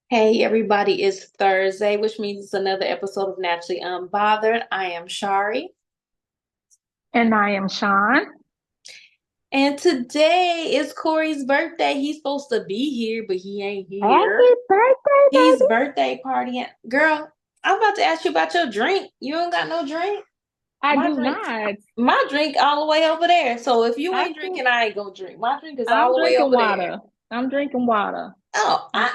Hey everybody, it's Thursday, which means it's another episode of Naturally Unbothered. I am Shari. And I am Sean. And today is Corry's birthday. He's supposed to be here, but he ain't here. Happy birthday, He's baby. birthday partying. Girl, I'm about to ask you about your drink. You don't got no drink? I do not. My drink all the way over there. So if you ain't drinking, I ain't gonna drink. My drink is all the way over there. I'm drinking water. Oh, my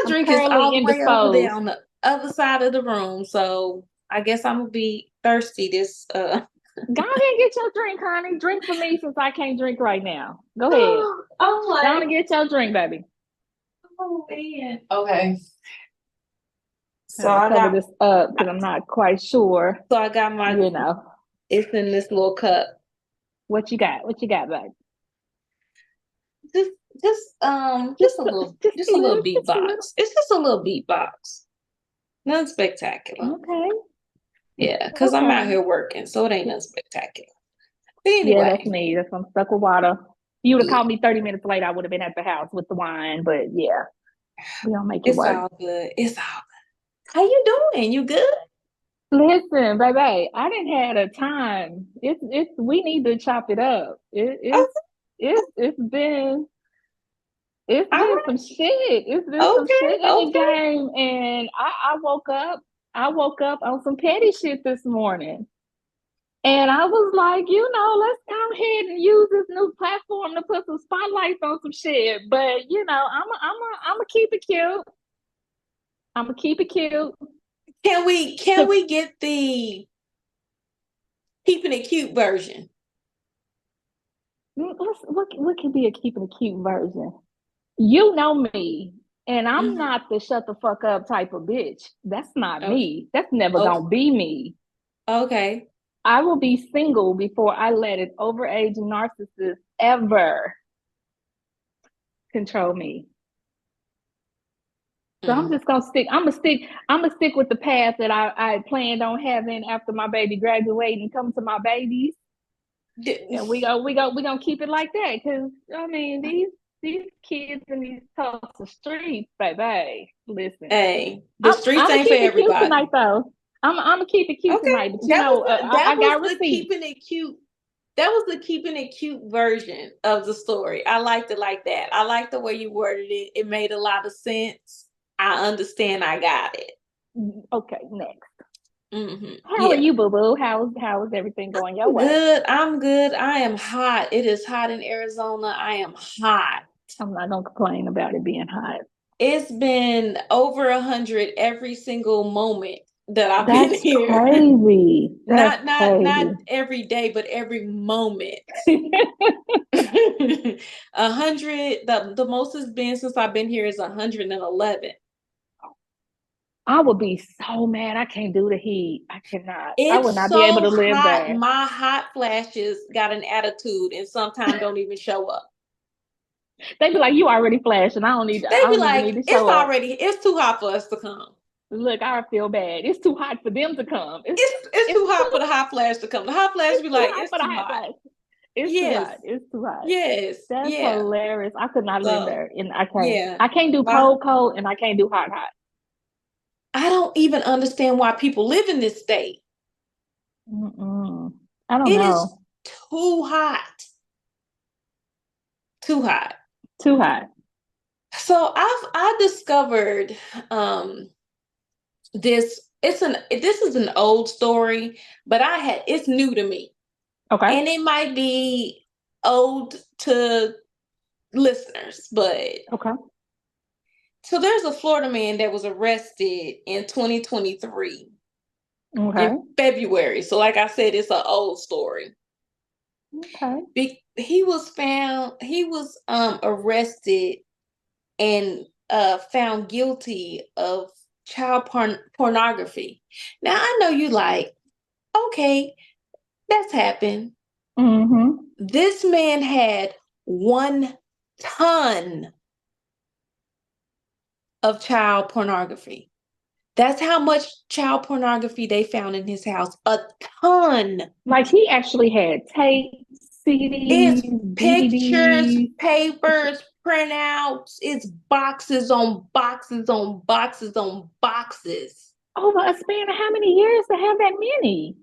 drink is all the way over there on the other side of the room. So I guess I'm gonna be thirsty this Go ahead and get your drink, honey. Drink for me since I can't drink right now. Go ahead. Oh, Go on and get your drink, baby. Oh man. Okay. So I cover this up because I'm not quite sure. So I got my, it's in this little cup. What you got? What you got, babe? Just a little beatbox. It's just a little beatbox. Nothing spectacular. Okay. Yeah, because I'm out here working, so it ain't nothing spectacular. But anyway. Yeah, that's me. That's I'm stuck with water. You would have called me 30 minutes late, I would have been at the house with the wine. But yeah, we don't make it work. It's all good. It's all good. How you doing? You good? Listen, baby, I didn't have a time. We need to chop it up. It's been some shit. It's been some shit in the game. And I woke up on some petty shit this morning. And I was like, let's go ahead and use this new platform to put some spotlights on some shit. But I'm keep it cute. I'm gonna keep it cute. Can we get the keeping it cute version? What can be a keeping it cute version? You know me, and I'm not the shut the fuck up type of bitch. That's not me. That's never gonna be me. Okay. I will be single before I let an overage narcissist ever control me. So I'm just gonna stick. I'm gonna stick with the path that I planned on having after my baby graduating and come to my babies. And we gonna keep it like that. Cause I mean these kids in these Tulsa streets, baby. Listen. Hey, the streets ain't for everybody. Tonight, though. I'm gonna keep it cute tonight. But I got receipts. Keeping it cute. That was the keeping it cute version of the story. I liked it like that. I liked the way you worded it. It made a lot of sense. I understand. I got it. Okay, next. How are you, boo-boo? How is everything going your way? Good. I'm good. I am hot. It is hot in Arizona. I am hot. I'm not gonna complain about it being hot. It's been over 100 every single moment that I've been here. Crazy. Not every day, but every moment. 100. The most it's been since I've been here is 111. I would be so mad. I can't do the heat. I cannot. I would not be able to live there. My hot flashes got an attitude and sometimes don't even show up. They be like, you already flashing. I don't need to. They be like, it's too hot for us to come. Look, I feel bad. It's too hot for them to come. It's too hot for the hot flash to come. The hot flash be like, it's too hot. It's too hot. It's too hot. Yes. That's hilarious. I could not live there. And I can't. Yeah. I can't do cold, and I can't do hot. I don't even understand why people live in this state. I don't know. It is too hot. Too hot. Too hot. So I discovered this. This is an old story, but it's new to me. Okay. And it might be old to listeners, but okay. So there's a Florida man that was arrested in 2023. Okay. In February. So like I said, it's an old story. Okay. He was arrested and found guilty of child pornography. Now I know you like, okay, that's happened. Mm-hmm. This man had 1 ton of child pornography. That's how much child pornography they found in his house. A ton. Like he actually had tapes. CDs, It's pictures, DVDs. papers, printouts. It's boxes on boxes on boxes on boxes. Over a span of how many years to have that many?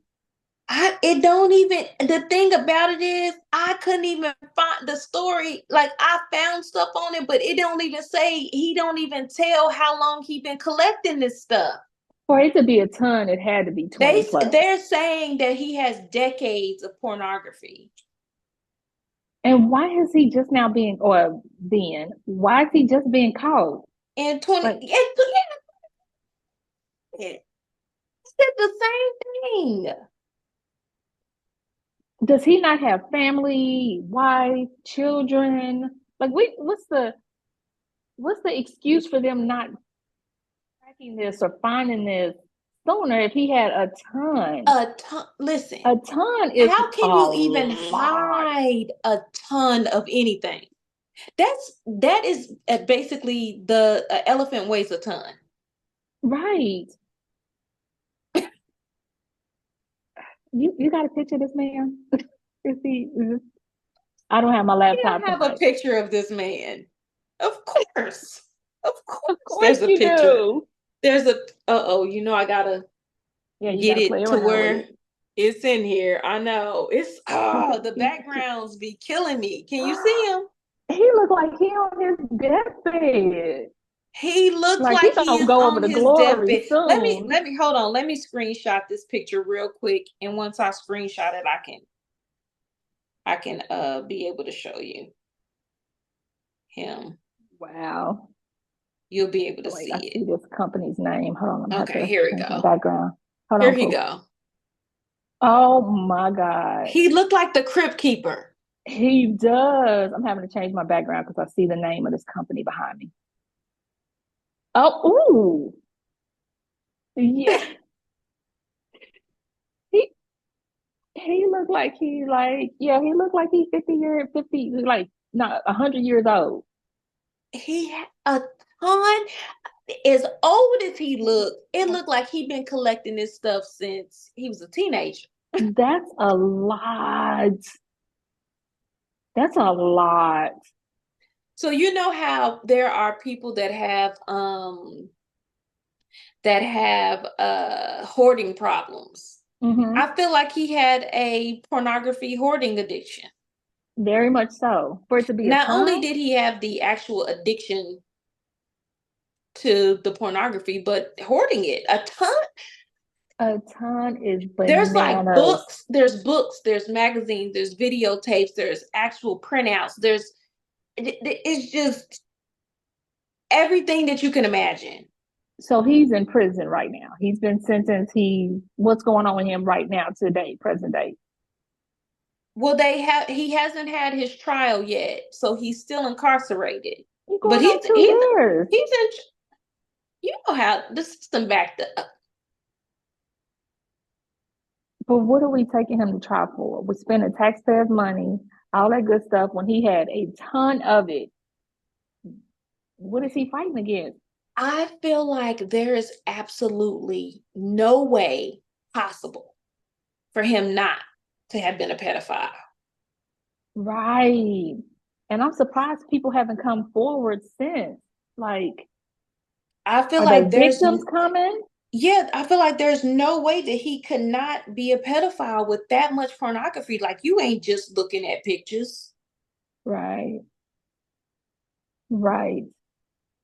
It don't even, the thing about it is I couldn't even find the story. Like I found stuff on it, but it don't even say, he don't even tell how long he been collecting this stuff. For it to be a ton, it had to be 20 plus. They're saying that he has decades of pornography. And why is he just now being, or then, why is he just being caught? And 20, Like, it's the same thing. does he not have family, wife, children? Like, what's the excuse for them not tracking this or finding this sooner if he had a ton? A ton. Listen, A ton is how can you even hide a ton of anything? That is basically the elephant weighs a ton. Right. You got a picture of this man? I don't have my laptop. I don't have a picture of this man. Of course. Of course There's a picture. Do. There's a I gotta get it to where it's in here. I know. It's the backgrounds be killing me. Can you see him? He looked like he on his deathbed. He looks like he's go on over his deathbed. Let me hold on. Let me screenshot this picture real quick. And once I screenshot it, I can be able to show you him. Wow. You'll be able to see it. See this company's name. Hold on. Okay, here we go. Background. Hold here on. Here he go. Oh my God. He looked like the Crypt Keeper. He does. I'm having to change my background because I see the name of this company behind me. Oh, ooh. Yeah. He looked like he looked like he's 100 years old. He had a ton. As old as he looked, it looked like he'd been collecting this stuff since he was a teenager. That's a lot. That's a lot. So you know how there are people that have hoarding problems. Mm-hmm. I feel like he had a pornography hoarding addiction. Very much so. For it to be not only did he have the actual addiction to the pornography, but hoarding it a ton. A ton is bananas. There's like books, there's magazines, there's videotapes, there's actual printouts, it's just everything that you can imagine. So he's in prison right now. He's been sentenced. What's going on with him right now, today, present day? Well, he hasn't had his trial yet, so he's still incarcerated. But he's in, you know how the system backed up. But what are we taking him to trial for? We're spending taxpayers' money, all that good stuff, when he had a ton of it. What is he fighting against? I feel like there is absolutely no way possible for him not to have been a pedophile. Right. And I'm surprised people haven't come forward since. Like, I feel like there's victims coming. Yeah, I feel like there's no way that he could not be a pedophile with that much pornography. Like, you ain't just looking at pictures. Right. Right.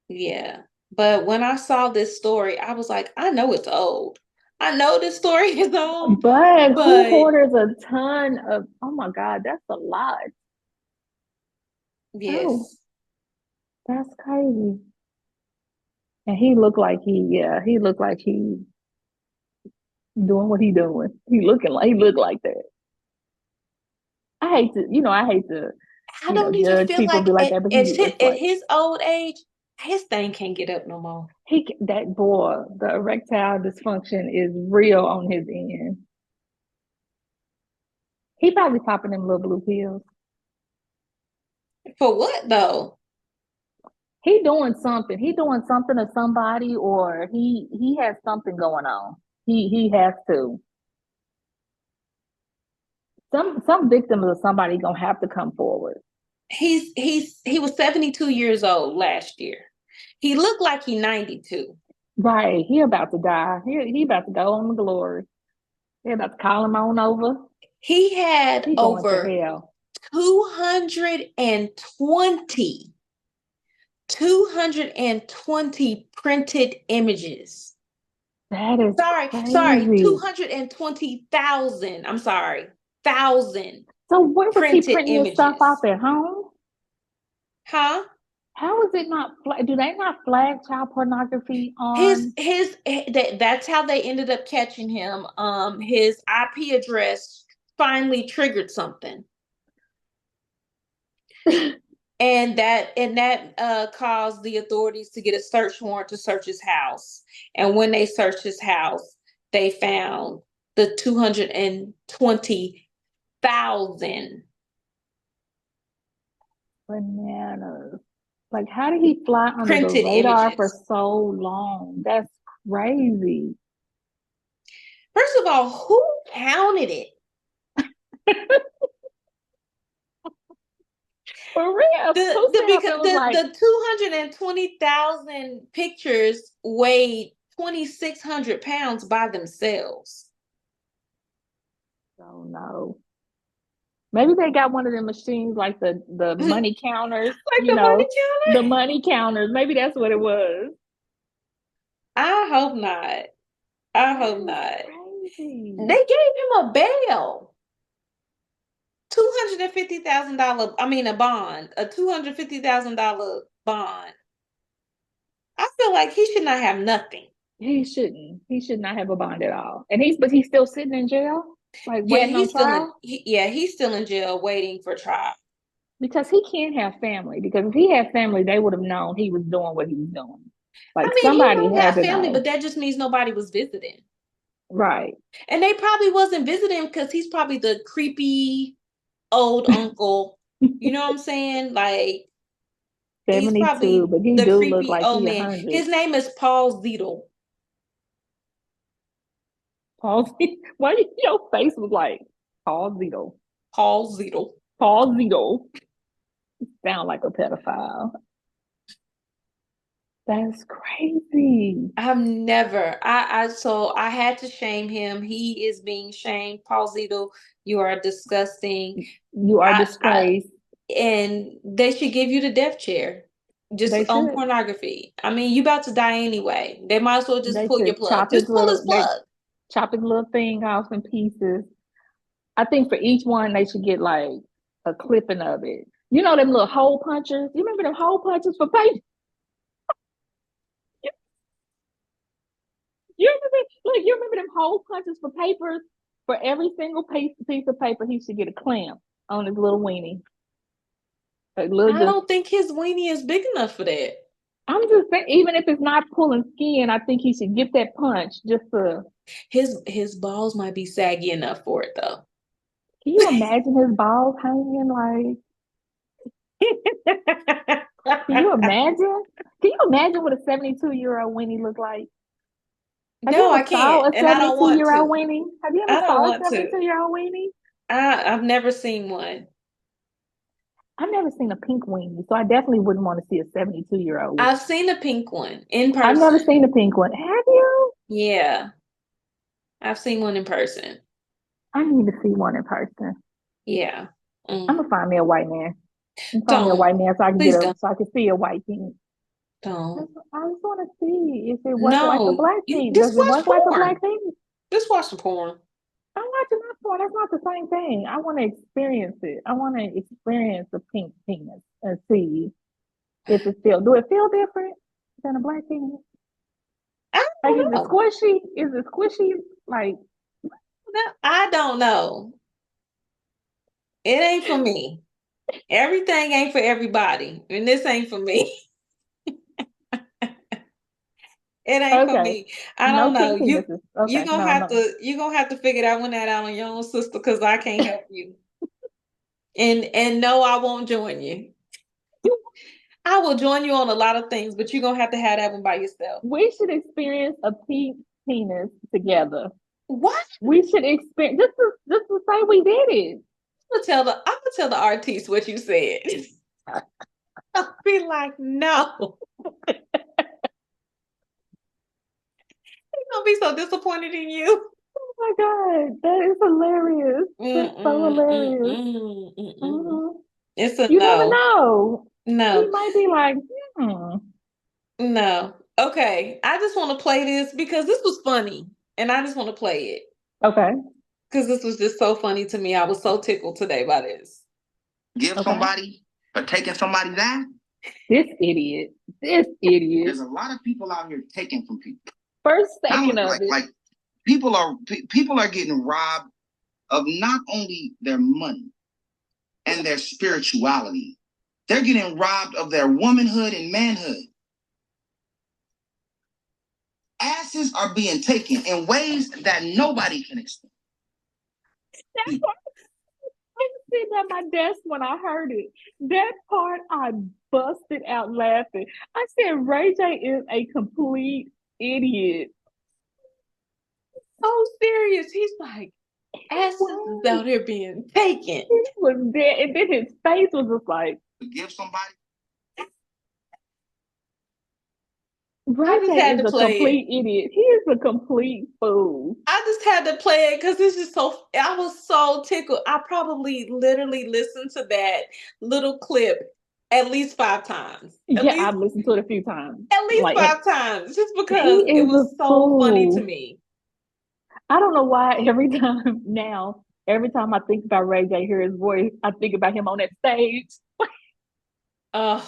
Yeah. But when I saw this story, I was like, I know it's old. I know this story is old. But who orders a ton of, oh my God, that's a lot. Yes. Oh, that's crazy. And he looked like he doing what he doing. He looked like that. I hate to I don't even feel like that, at his old age, his thing can't get up no more. That boy, the erectile dysfunction is real on his end. He probably popping them little blue pills. For what though? He doing something. He doing something to somebody, or he has something going on. He has to. some victims of somebody gonna have to come forward. He was 72 years old last year. He looked like he's 92. Right. He about to die. He about to go on the glory. They about to call him on over. He had He going over to hell. 220 printed images. That is Sorry, crazy. 220,000. I'm sorry, 1,000. So where was he printing images. This stuff off at home? Huh? How is it not? Do they not flag child pornography on That's how they ended up catching him. His IP address finally triggered something. And that caused the authorities to get a search warrant to search his house. And when they searched his house, they found the 220,000 bananas? Like, how did he fly under the printed radar images for so long? That's crazy. First of all, who counted it? For real. The 220,000 pictures weighed 2,600 pounds by themselves. Oh no. Maybe they got one of them machines like the money counters. Like the money counter? The money counters. Maybe that's what it was. I hope not. Crazy. They gave him a bail. $250,000. I mean, a bond. A $250,000 bond. I feel like he should not have nothing. He shouldn't. He should not have a bond at all. And he's still sitting in jail, like waiting on trial. He's still in jail waiting for trial. Because he can't have family. Because if he had family, they would have known he was doing what he was doing. Like, I mean, somebody he had have to family, know. but that just means nobody was visiting. Right. And they probably wasn't visiting because he's probably the creepy old uncle. You know what I'm saying? Like 72, he's probably but he the do creepy look like old he's man. 100. His name is Paul Zedel. Paul, why your face was like Paul Zedel? Paul Zedel. Paul Zedel. Sound like a pedophile. That's crazy. I've never. So I had to shame him. He is being shamed. Paul Zedel, you are disgusting. You are disgraced. And they should give you the death chair. Just on pornography. I mean, you about to die anyway. They might as well just pull your plug. Just pull his plug. Chop his little thing off in pieces. I think for each one, they should get like a clipping of it. You know them little hole punchers? You remember them hole punchers for paper? You remember them hole punches for papers? For every single piece of paper, he should get a clamp on his little weenie. I don't think his weenie is big enough for that. I'm just saying, even if it's not pulling skin, I think he should get that punch just to. His balls might be saggy enough for it though. Can you imagine his balls hanging like? Can you imagine? Can you imagine what a 72-year-old weenie look like? No, I can't. And I don't want to. Weenie? Have you ever saw a 72-year-old weenie? I've never seen one. I've never seen a pink weenie, so I definitely wouldn't want to see a 72-year-old. I've seen a pink one in person. I've never seen a pink one. Have you? Yeah. I've seen one in person. I need to see one in person. Yeah. I'm gonna find me a white man. Find me a white man so I can so I can see a white penis. Don't. I just want to see if it works like a black penis. Does it work like a black penis? Just watch the porn. I'm watching that porn. That's not the same thing. I want to experience it. I want to experience a pink penis and see if it do it feel different than a black penis? Like, is it squishy? Is it squishy? Like, I don't know. It ain't for me. Everything ain't for everybody, and this ain't for me. It ain't for me. I don't know. You're gonna have to figure that one out on your own, sister, because I can't help you. And no, I won't join you. I will join you on a lot of things, but you're gonna have to have that one by yourself. We should experience a pink penis together. What? We should expect just to say we did it. I'm gonna tell the artiste what you said. I'll be like, no. He's gonna be so disappointed in you. Oh my God, that is hilarious. That's so hilarious. Mm-hmm. It's a You never no. know. He No. might be like, hmm. No. Okay. I just want to play this because this was funny. And I just want to play it. Okay. Because this was just so funny to me. I was so tickled today by this. Give somebody or taking somebody's ass. This idiot. There's a lot of people out here taking from people. First second of it. Like people are getting robbed of not only their money and their spirituality, they're getting robbed of their womanhood and manhood. Asses are being taken in ways that nobody can explain. I was sitting at my desk when I heard it. That part, I busted out laughing. I said, Ray J is a complete idiot. So serious. He's like, asses is out here being taken. He was there, and then his face was just like, give somebody. Ray J is a complete idiot. He is a complete fool. I just had to play it because this is so. I was so tickled. I probably literally listened to that little clip at least 5 times. I've listened to it a few times. At least 5 times, just because it was so funny to me. I don't know why every time I think about Ray J, hear his voice, I think about him on that stage. That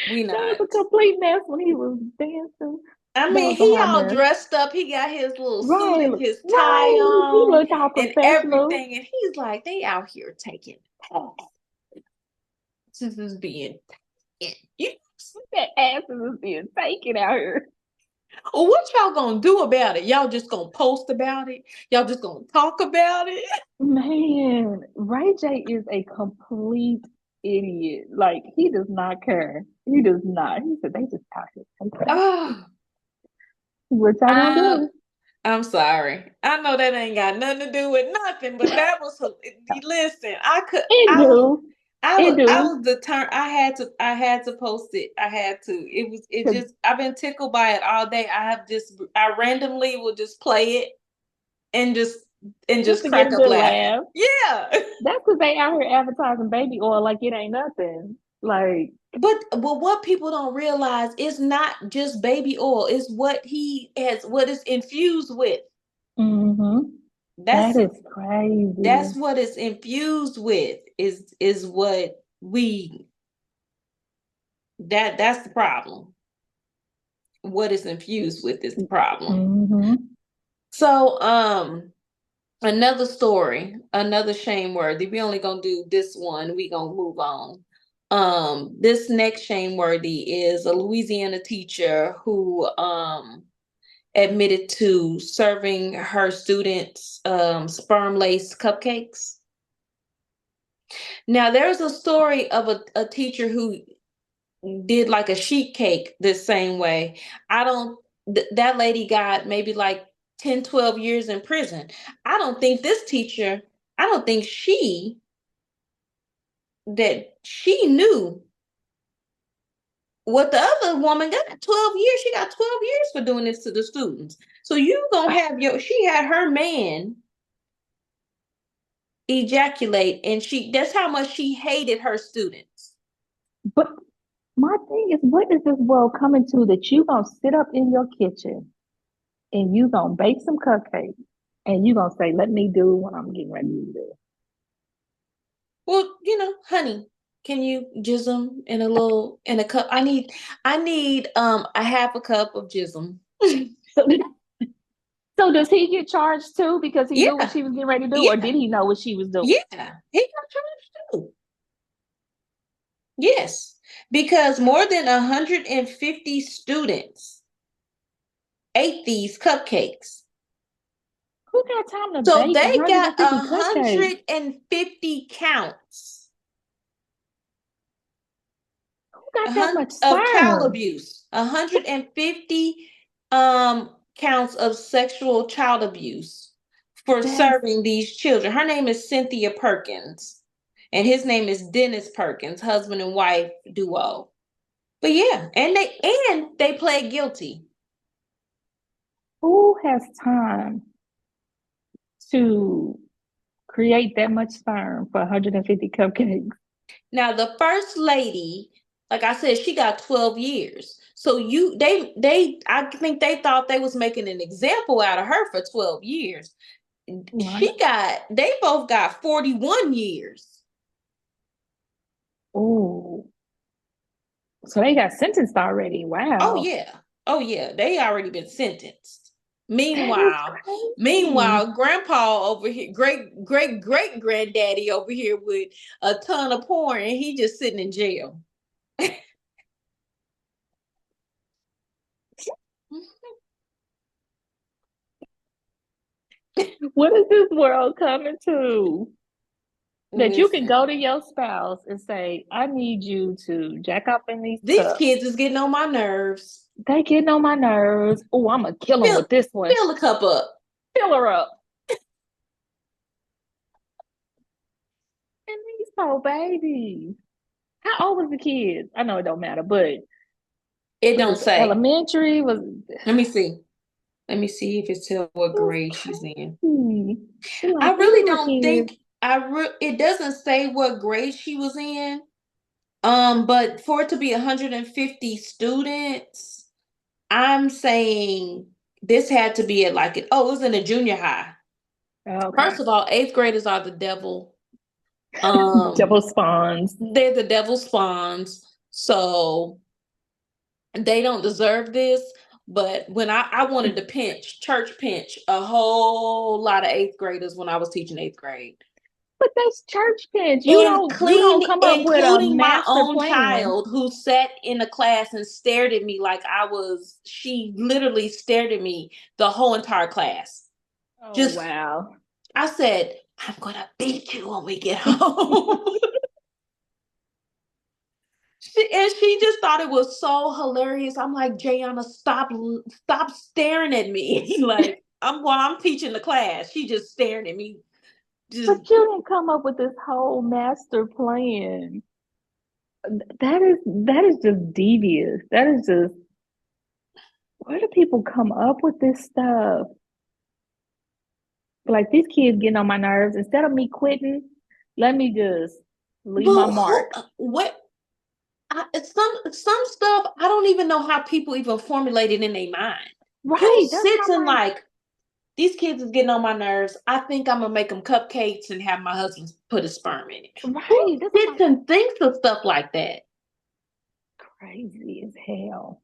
was a complete mess when he was dancing. I mean, he all dressed up. He got his little suit and his tie on. He looked all professional. And everything. And he's like, they out here taking asses is being taken. That asses is being taken out here. Well, what y'all gonna do about it? Y'all just gonna post about it? Y'all just gonna talk about it? Man, Ray J is a complete idiot. Like, he does not care. He does not. He said they just out here taking what y'all gonna do? I'm sorry. I know that ain't got nothing to do with nothing, but that was listen. I was determined. I had to post it. I had to. I've been tickled by it all day. I randomly will just play it and just crack up laughing. Yeah. That's because they out here advertising baby oil like it ain't nothing. Like, but what people don't realize is not just baby oil. It's what it's infused with. Mm-hmm. That is crazy. That's what it's infused with. Is what that's the problem. What it's infused with is the problem. Mm-hmm. So another story, another shameworthy. We only gonna do this one. We gonna move on. This next shameworthy is a Louisiana teacher who admitted to serving her students sperm-laced cupcakes. Now, there's a story of a teacher who did like a sheet cake this same way. That lady got maybe like 10, 12 years in prison. I don't think she knew what the other woman got. 12 years. She got 12 years for doing this to the students. So you gonna have she had her man ejaculate, and that's how much she hated her students. But my thing is, what is this world coming to that you gonna sit up in your kitchen and you gonna bake some cupcakes and you gonna say, let me do what I'm getting ready to do? Well, honey, can you jism in a cup? I need a half a cup of jism. So does he get charged too because he knew what she was getting ready to do, or did he know what she was doing? Yeah, he got charged too. Yes, because more than 150 students ate these cupcakes. Who got time to So bake they got 150 counts. Who got that much of child abuse. 150 counts of sexual child abuse for serving these children. Her name is Cynthia Perkins, and his name is Dennis Perkins, husband and wife duo. But yeah, and they pled guilty. Who has time to create that much sperm for 150 cupcakes? Now, the first lady, like I said, she got 12 years. So I think they thought they was making an example out of her for 12 years. Right. They both got 41 years. Oh. So they got sentenced already. Wow. Oh yeah. They already been sentenced. Meanwhile, grandpa over here, great granddaddy over here with a ton of porn, and he just sitting in jail. What is this world coming to? That you can go to your spouse and say, I need you to jack off in these cups. Kids is getting on my nerves. They getting on my nerves. Oh, I'm going to kill them with this one. Fill the cup up. Fill her up. And these poor babies. How old was the kid? I know it don't matter, but it don't say. Elementary was. Let me see if it tells what grade she's in. I really don't think it doesn't say what grade she was in. But for it to be 150 students, I'm saying this had to be at it was in a junior high. Okay. First of all, 8th graders are the devil. Devil spawns. They're the devil spawns. So they don't deserve this. But when I wanted to church pinch a whole lot of 8th graders when I was teaching 8th grade. But that's church pinch. You don't come up with a master my own plan. Child who sat in a class and stared at me like she literally stared at me the whole entire class. Oh, wow. I said, I'm going to beat you when we get home. She just thought it was so hilarious. I'm like, Jayana, stop staring at me. Like, I'm teaching the class. She just staring at me. But you didn't come up with this whole master plan. That is just devious. That is just, where do people come up with this stuff? Like, these kids getting on my nerves. Instead of me quitting, let me just leave my mark. Some stuff, I don't even know how people even formulate it in their mind. Right. Who sits and these kids is getting on my nerves. I think I'm going to make them cupcakes and have my husband put a sperm in it. Right. Who sits and thinks of stuff like that? Crazy as hell.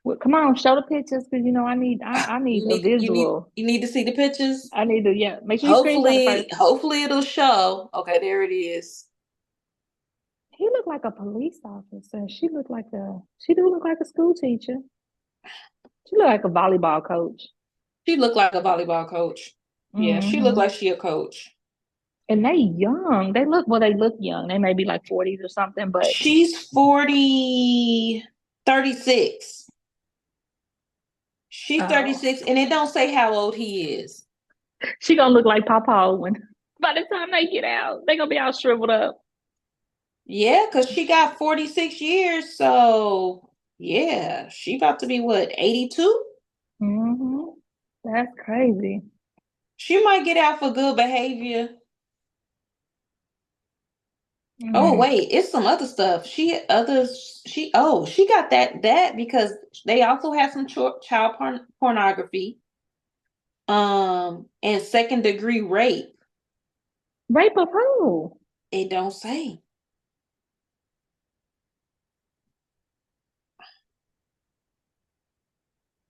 Well, come on, show the pictures, because I need a visual. You need to see the pictures? I need to, make sure you screenshot it first. Hopefully it'll show. Okay, there it is. He looked like a police officer. She do look like a school teacher. She looked like a volleyball coach. She looked like a volleyball coach. Yeah, she looked like she a coach. And they young. They look young. They may be like 40s or something, but she's 36. She's 36, and it don't say how old he is. She gonna look like Papa when by the time they get out, they gonna be all shriveled up. Yeah, because she got 46 years, so yeah, she about to be what, 82? Mm-hmm. That's crazy. She might get out for good behavior. Oh wait, it's some other stuff. She got that because they also have some child pornography, and 2nd-degree rape. Rape of who? It don't say.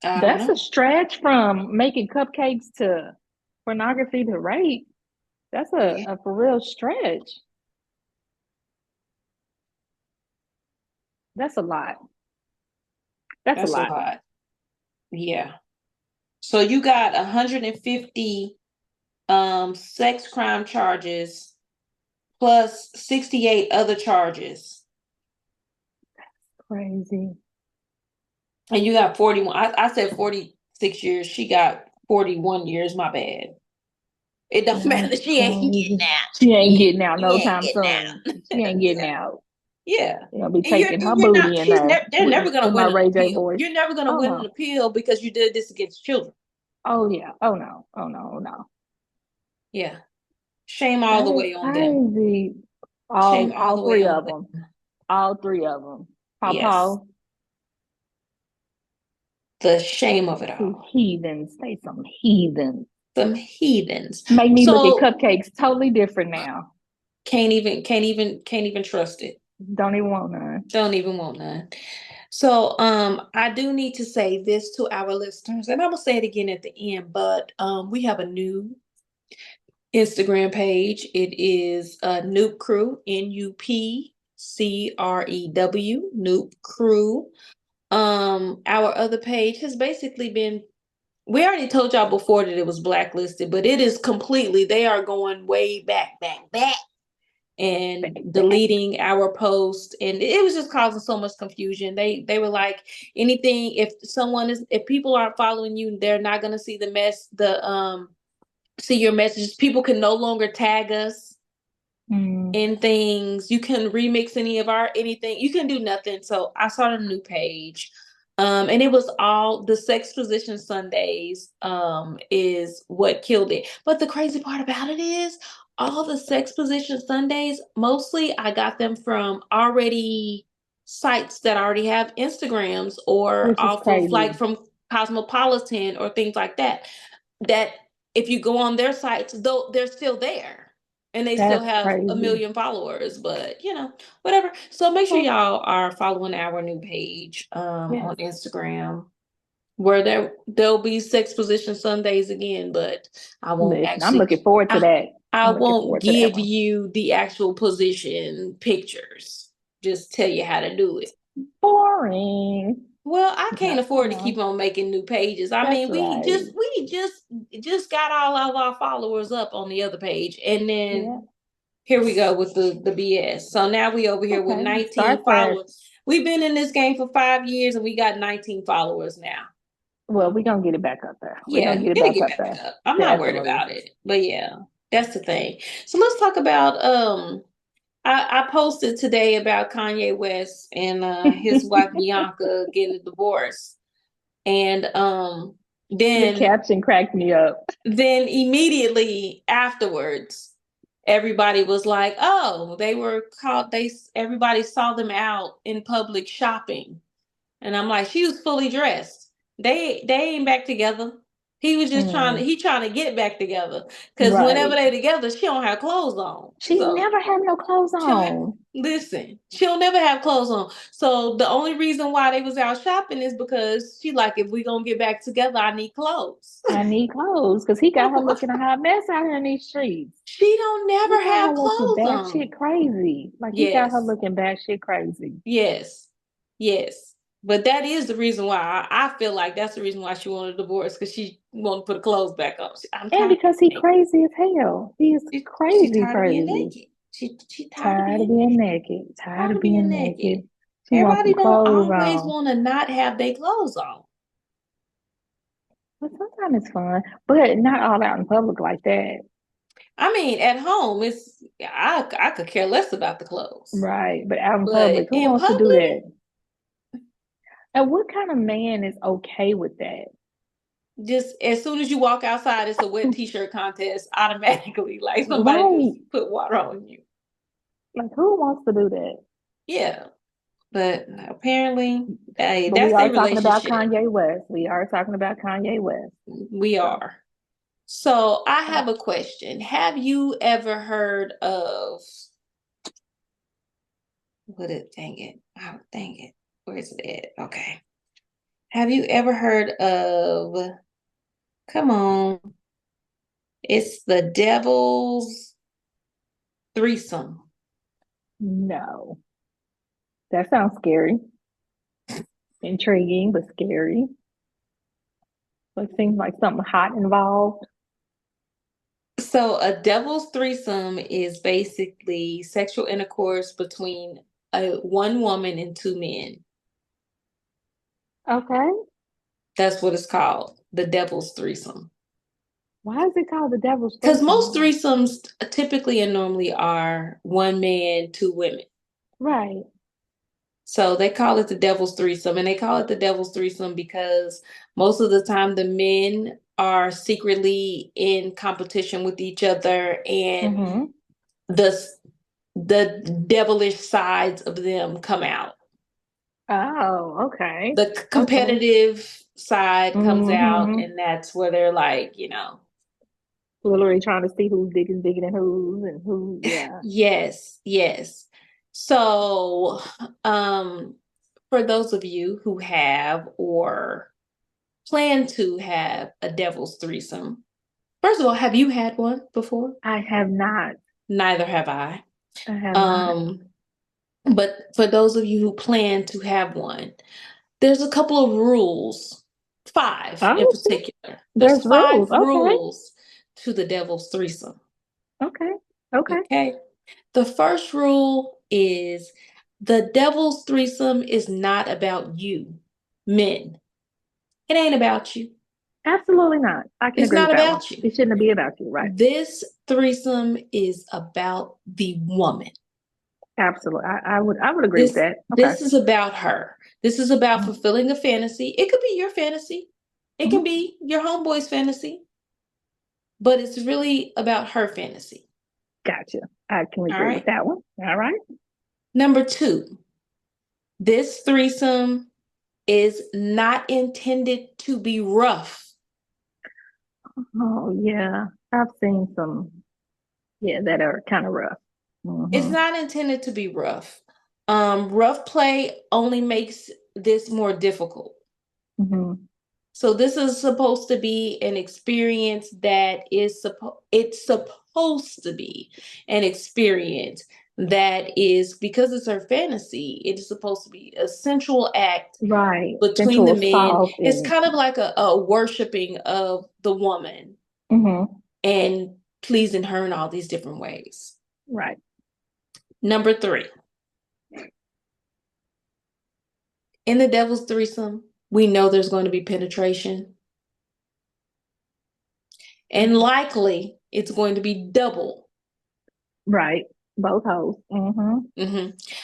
That's a stretch from making cupcakes to pornography to rape. That's a for real stretch. That's a lot. That's a lot. Yeah. So you got 150 sex crime charges plus 68 other charges. That's crazy. And you got 41. I said 40 6 years. She got 41 years. My bad. It don't matter. She ain't getting out. She ain't getting out no time getting soon. She ain't getting out. Yeah. They'll be And taking her you're booty not, in there. they're never going to win my an Ray J appeal. voice. You're never going to win an appeal because you did this against children. Oh, yeah. Oh, no. Oh, no. Oh, no. Yeah. Shame all the way on them. Crazy. Shame all the way three on of them. All three of them. Yes. The shame of it all. Heathens. They some heathens. Some heathens. Make me look at cupcakes totally different now. Can't even trust it. Don't even want none. Don't even want none. So I do need to say this to our listeners, and I will say it again at the end, but we have a new Instagram page. It is Noop Crew, NUPCREW, Noop Crew. Our other page has basically been, we already told y'all before that it was blacklisted, but it is completely, they are going way back and deleting our post, and it was just causing so much confusion. They were like, anything, if people aren't following you, they're not going to see see your messages. People can no longer tag us in things. You can remix anything. You can do nothing. So I started a new page. And it was all the sex position Sundays is what killed it. But the crazy part about it is all the sex position Sundays, mostly I got them from sites that already have Instagrams, or off of like from Cosmopolitan or things like that. That if you go on their sites, though, they're still there. And they still have 1 million followers, but whatever. So make sure y'all are following our new page on Instagram, where there'll be sex position Sundays again, but I won't I'm looking forward to that. I won't give you the actual position pictures. Just tell you how to do it. Boring. Well, I can't afford to keep on making new pages. I mean, we just got all of our followers up on the other page, and then here we go with the BS. So now we over here with 19 followers. We've been in this game for 5 years, and we got 19 followers now. Well, we're gonna get it back up there. We're gonna get it back up. I'm not worried about it, but yeah, that's the thing. So let's talk about I posted today about Kanye West and his wife Bianca getting a divorce. And then the caption cracked me up. Then immediately afterwards, everybody was like, "Oh, they were caught. Everybody saw them out in public shopping." And I'm like, "She was fully dressed. They ain't back together." He was just trying to get back together, because whenever they together, she don't have clothes on. She never had no clothes on. She'll never have clothes on. So the only reason why they was out shopping is because she like, if we gonna get back together, I need clothes. I need clothes, because he got her looking a hot mess out here in these streets. She don't never have clothes on. Shit crazy. Like he got her looking batshit crazy. Yes. But that is the reason why I feel like that's the reason why she wanted a divorce, because she wanted to put her clothes back on. And because he's crazy as hell. He's crazy. She's tired of being naked. Tired of being naked. Everybody don't always want to not have their clothes on. But sometimes it's fun, but not all out in public like that. I mean, at home, I could care less about the clothes. Right, but out in public, who wants to do that? And what kind of man is okay with that? Just as soon as you walk outside, it's a wet t-shirt contest automatically. Like somebody just put water on you. Like, who wants to do that? Yeah. But apparently, that's we are talking about Kanye West. We are talking about Kanye West. We are. So I have a question. Have you ever heard of dang it. Where's it at? Okay. Have you ever heard of, come on, it's the devil's threesome? No. That sounds scary. Intriguing, but scary. It seems like something hot involved. So a devil's threesome is basically sexual intercourse between one woman and two men. Okay. That's what it's called. the devil's threesome. Why is it called the devil's Because threesome? most threesomes typically and normally are one man, two women. Right. So they call it the devil's threesome, and they call it the devil's threesome because most of the time the men are secretly in competition with each other, and the devilish sides of them come out. Oh, okay. The competitive side comes out, Mhm. and that's where they're like, Literally trying to see whose dick is bigger than whose and who, yeah. yes. So, for those of you who have or plan to have a devil's threesome, first of all, have you had one before? I have not. Neither have I. I have not. But for those of you who plan to have one, there's a couple of rules, 5 in Oh, particular. There's there's 5 rules. Okay. rules to the devil's threesome. Okay. Okay. Okay. The first rule is the devil's threesome is not about you, men. It ain't about you. Absolutely not. I can It's agree not with that one. about you. It shouldn't be about you, right? This threesome is about the woman. Absolutely. I would agree with that. Okay. This is about her. This is about fulfilling a fantasy. It could be your fantasy. It can be your homeboy's fantasy. But it's really about her fantasy. Gotcha. I can agree with that one. All right. Number 2, this threesome is not intended to be rough. Oh, yeah. I've seen some, that are kind of rough. It's not intended to be rough. Rough play only makes this more difficult. So this is supposed to be an experience that is it's supposed to be an experience that is, because it's her fantasy, it is supposed to be a sensual act between the men. It's kind of like a worshiping of the woman and pleasing her in all these different ways. Right. Number 3. In the devil's threesome, we know there's going to be penetration. And likely it's going to be double. Right. Both hoes.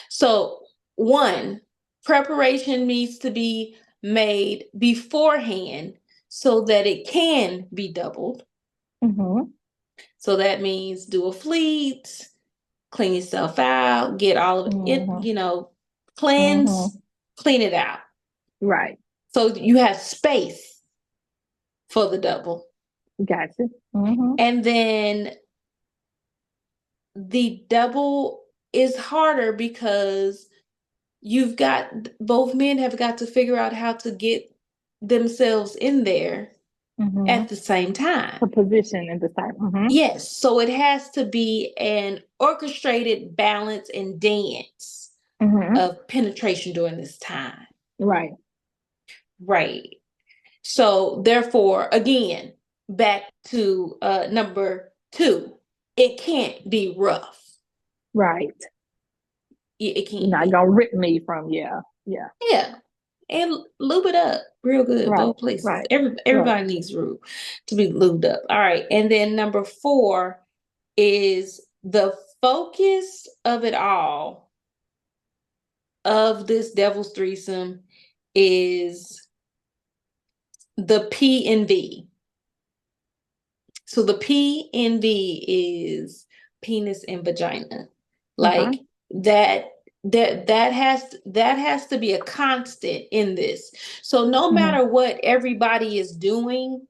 So 1, preparation needs to be made beforehand so that it can be doubled. So that means do a fleet, clean yourself out, get all of it, cleanse, clean it out. Right. So you have space for the double. Gotcha. And then the double is harder because both men have got to figure out how to get themselves in there at the same time. A position at the time. Yes. So it has to be an orchestrated balance and dance of penetration during this time. Right. Right. So therefore, again, back to number 2, it can't be rough. Right. It can't. You're not gonna rip me from Yeah. And lube it up real good, both places. Right. Everybody needs lube to be lubed up. All right. And then number 4 is the focus of it all, of this devil's threesome, is the P and V. So the P and V is penis and vagina. Like that has to be a constant in this. So no matter what everybody is doing,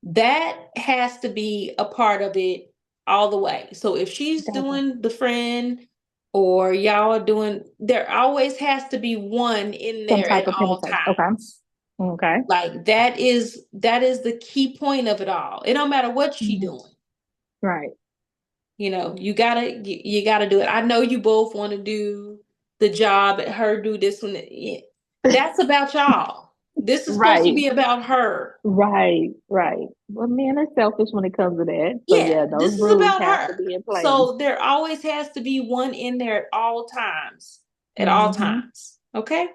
that has to be a part of it all the way. So if she's doing the friend, or y'all are doing, there always has to be one in there at all times. Okay. Like that is the key point of it all. It don't matter what she doing. Right. You gotta do it. I know you both want to do the job and her do this one. That's about y'all. This is supposed to be about her. Right. Well, men are selfish when it comes to that. So those rules have to be in place. So there always has to be one in there at all times. Okay.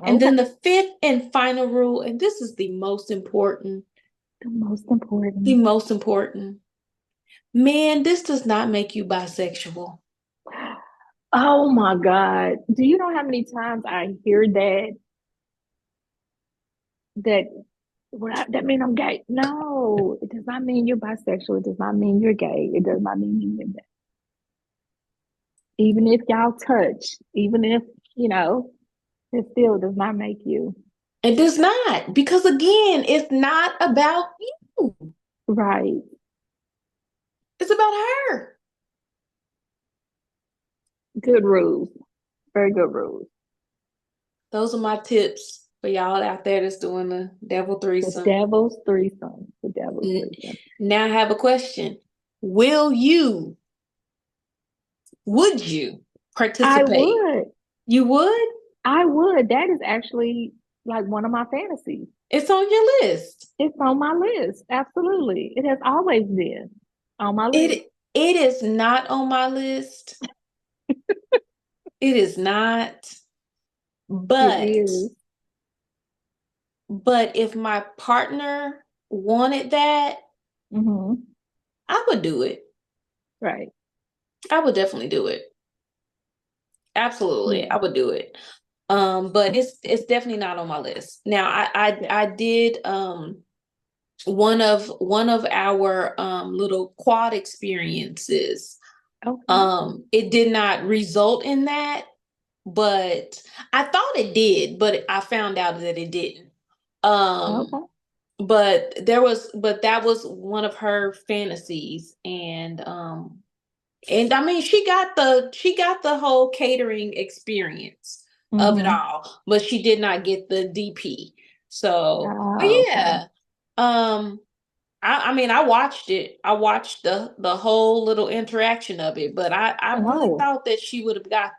And then the fifth and final rule, and this is the most important. The most important. The most important. Man, this does not make you bisexual. Oh my God. Do you know how many times I hear that? That mean I'm gay? No, it does not mean you're bisexual. It does not mean you're gay. It does not mean you're gay. Even if y'all touch, even if, it still does not make you. It does not, because again, it's not about you. Right. It's about her. Good rules. Very good rules. Those are my tips for y'all out there that's doing the devil threesome. The devil's threesome. The devil's threesome. Now I have a question. Would you participate? I would. You would? I would. That is actually like one of my fantasies. It's on your list. It's on my list. Absolutely. It has always been on my list. It is not on my list. It is not. But if my partner wanted that, I would do it. Right. I would definitely do it. Absolutely. Yeah. I would do it. But it's definitely not on my list. Now I did one of our little quad experiences. Okay. It did not result in that, but I thought it did, but I found out that it didn't. Okay. But that was one of her fantasies, and I mean she got the whole catering experience of it all, but she did not get the DP. So yeah. Okay. I mean, I watched it. I watched the whole little interaction of it, but I really thought that she would have got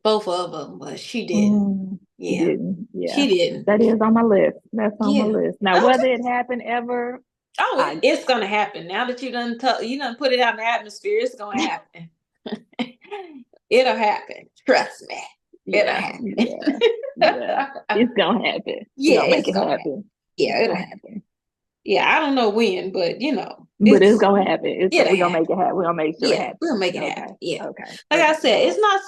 both of them, but she didn't. Yeah. She didn't. Yeah. She didn't. That is on my list. That's on my list. Now, whether it happened ever. Oh, it's gonna happen. Now that you done put it out in the atmosphere, it's gonna happen. It'll happen. Trust me. It'll happen. Yeah. It's gonna happen. Yeah, make it happen. Yeah, it'll happen. Yeah, I don't know when, but but it's gonna happen. We're gonna make it happen. We're gonna make sure it happens. We'll make it happen. Yeah. Okay. Like I said, it's not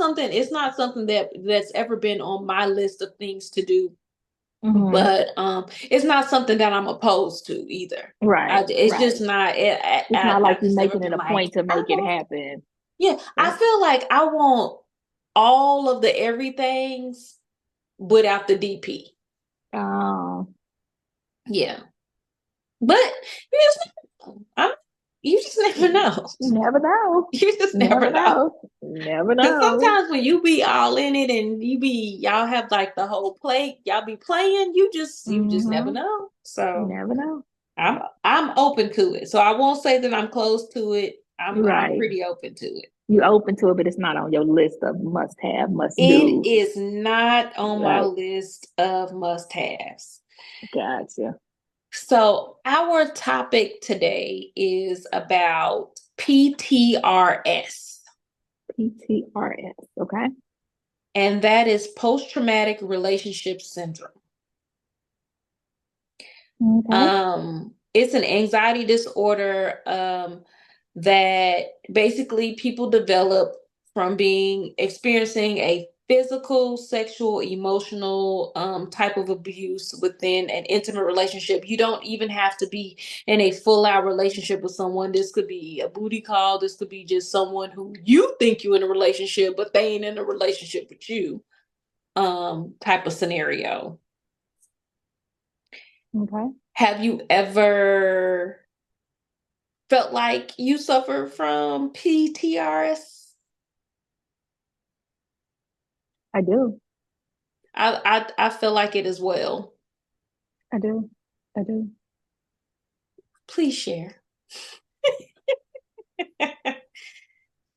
something that's ever been on my list of things to do. But it's not something that I'm opposed to either. Right. It's just not. It's not like you're making it a point to make it happen. Yeah, I feel like I want all of the everythings without the DP. Yeah, but you just never know. You never know. You just never know. Never know. Because sometimes when you be all in it and y'all have like the whole plate, y'all be playing, you just never know. So you never know. I'm open to it. So I won't say that I'm close to it. I'm pretty open to it. You're open to it, but it's not on your list of must-have, must-do. It is not on my list of must-haves. Gotcha. So our topic today is about PTRS. PTRS, okay. And that is post-traumatic relationship syndrome. Okay. It's an anxiety disorder that basically people develop from experiencing a physical, sexual, emotional type of abuse within an intimate relationship. You don't even have to be in a full-out relationship with someone. This could be a booty call. This could be just someone who you think you're in a relationship, but they ain't in a relationship with you type of scenario. Okay. Have you ever felt like you suffer from PTRS? I do. I feel like it as well. I do. Please share. Just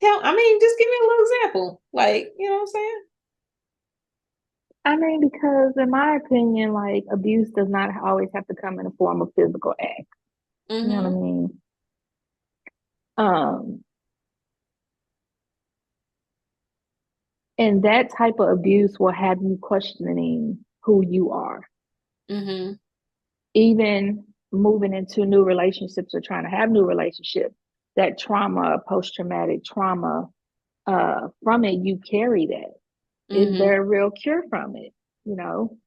give me a little example. Like, you know what I'm saying? I mean, because in my opinion, like abuse does not always have to come in the form of physical act. You know what I mean? And that type of abuse will have you questioning who you are. Mm-hmm. Even moving into new relationships or trying to have new relationships, that trauma, post-traumatic trauma, from it, you carry that. Is Mm-hmm. there a real cure from it? You know?